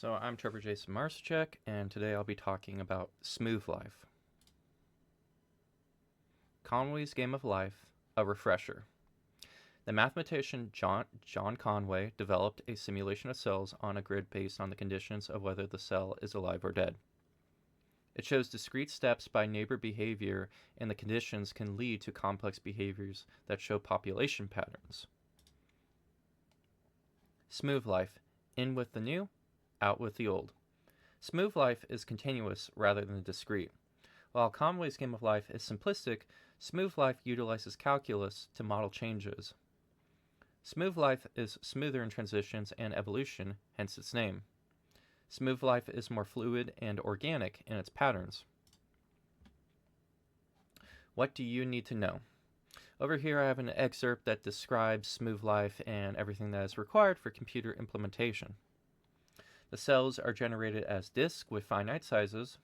So I'm Trevor Jason Marszczek, and today I'll be talking about Smooth Life. Conway's Game of Life, a refresher. The mathematician John Conway developed a simulation of cells on a grid based on the conditions of whether the cell is alive or dead. It shows discrete steps by neighbor behavior, and the conditions can lead to complex behaviors that show population patterns. Smooth Life, in with the new, out with the old. Smooth Life is continuous rather than discrete. While Conway's Game of Life is simplistic, Smooth Life utilizes calculus to model changes. Smooth Life is smoother in transitions and evolution, hence its name. Smooth Life is more fluid and organic in its patterns. What do you need to know? Over here I have an excerpt that describes Smooth Life and everything that is required for computer implementation. The cells are generated as disks with finite sizes.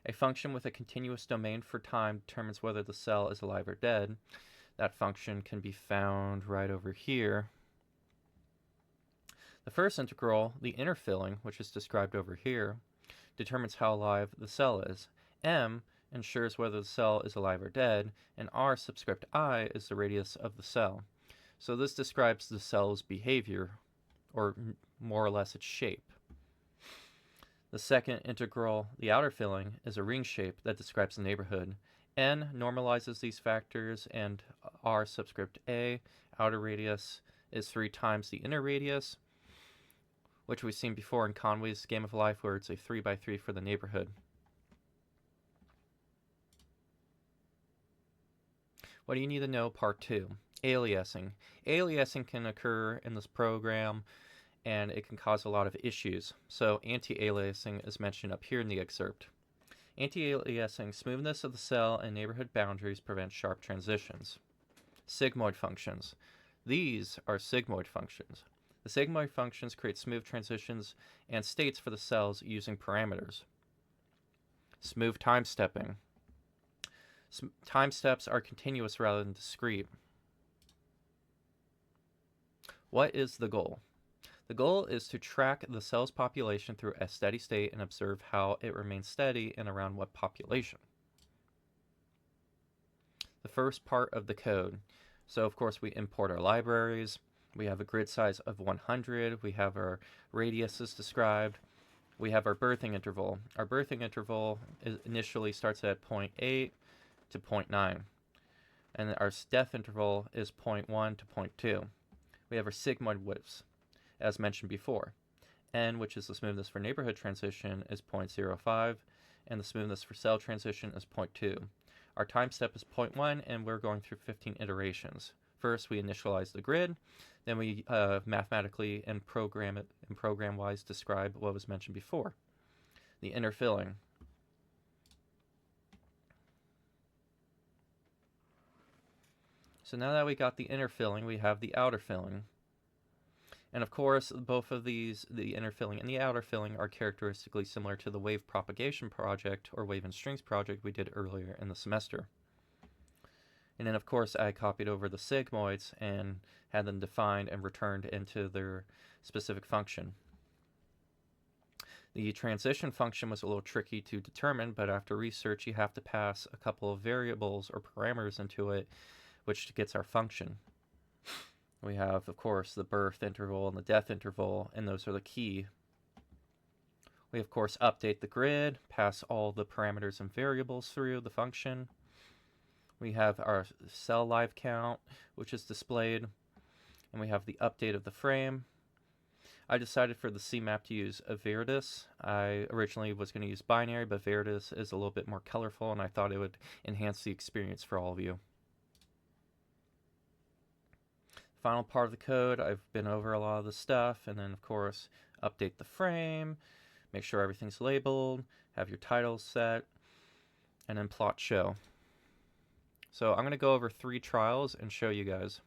A function with a continuous domain for time determines whether the cell is alive or dead. That function can be found right over here. The first integral, the inner filling, which is described over here, determines how alive the cell is. M ensures whether the cell is alive or dead, and R subscript I is the radius of the cell. So this describes the cell's behavior, or more or less its shape. The second integral, the outer filling, is a ring shape that describes the neighborhood. N normalizes these factors, and R subscript A, outer radius, is 3 times the inner radius, which we've seen before in Conway's Game of Life, where it's a 3 by 3 for the neighborhood. What do you need to know? Part 2. Aliasing. Aliasing can occur in this program, and it can cause a lot of issues. So anti-aliasing is mentioned up here in the excerpt. Anti-aliasing, smoothness of the cell and neighborhood boundaries prevent sharp transitions. Sigmoid functions. These are sigmoid functions. The sigmoid functions create smooth transitions and states for the cells using parameters. Smooth time stepping. Time steps are continuous rather than discrete. What is the goal? The goal is to track the cell's population through a steady state and observe how it remains steady and around what population. The first part of the code. So of course we import our libraries. We have a grid size of 100. We have our radiuses described. We have our birthing interval. Our birthing interval initially starts at 0.8 to 0.9. And our death interval is 0.1 to 0.2. We have our sigmoid widths, as mentioned before. N, which is the smoothness for neighborhood transition, is 0.05, and the smoothness for cell transition is 0.2. Our time step is 0.1, and we're going through 15 iterations. First, we initialize the grid, then we mathematically and program-wise describe what was mentioned before. The inner filling. So now that we got the inner filling, we have the outer filling. And of course, both of these, the inner filling and the outer filling, are characteristically similar to the wave propagation project or wave and strings project we did earlier in the semester. And then of course I copied over the sigmoids and had them defined and returned into their specific function. The transition function was a little tricky to determine, but after research you have to pass a couple of variables or parameters into it, which gets our function. We have, of course, the birth interval and the death interval, and those are the key. We, of course, update the grid, pass all the parameters and variables through the function. We have our cell live count, which is displayed, and we have the update of the frame. I decided for the CMAP to use a Veritas. I originally was going to use binary, but Veritas is a little bit more colorful, and I thought it would enhance the experience for all of you. Final part of the code, I've been over a lot of the stuff, and then of course update the frame, make sure everything's labeled, have your titles set, and then plot show. So I'm going to go over 3 trials and show you guys.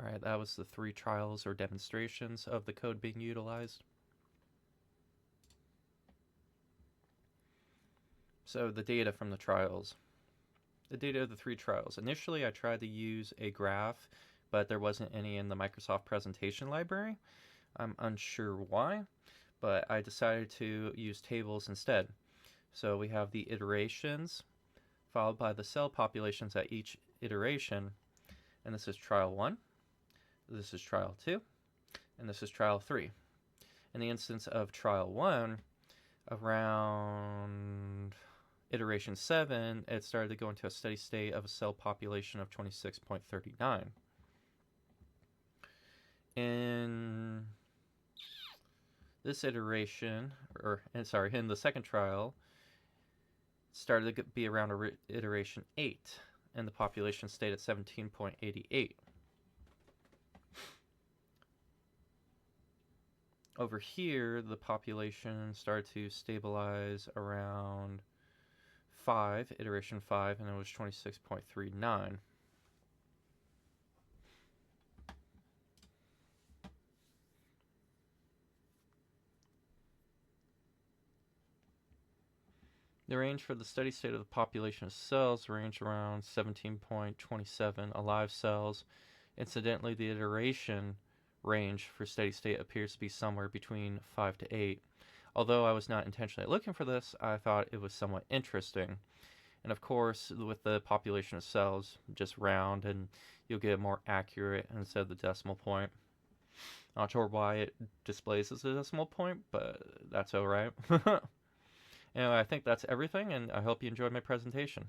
Alright, that was the 3 trials or demonstrations of the code being utilized. So the data from the trials. The data of the 3 trials. Initially, I tried to use a graph, but there wasn't any in the Microsoft presentation library. I'm unsure why, but I decided to use tables instead. So we have the iterations, followed by the cell populations at each iteration, and this is trial 1, this is trial 2, and this is trial 3. In the instance of trial 1, around iteration 7, it started to go into a steady state of a cell population of 26.39. In this iteration, in the second trial, it started to be around iteration 8, and the population stayed at 17.88. Over here, the population started to stabilize around 5, iteration 5, and it was 26.39. The range for the steady state of the population of cells ranged around 17.27 alive cells. Incidentally, the iteration range for steady state appears to be somewhere between 5 to 8. Although I was not intentionally looking for this, I thought it was somewhat interesting. And of course, with the population of cells, just round and you'll get more accurate instead of the decimal point. Not sure why it displays as a decimal point, but that's alright. Anyway, I think that's everything, and I hope you enjoyed my presentation.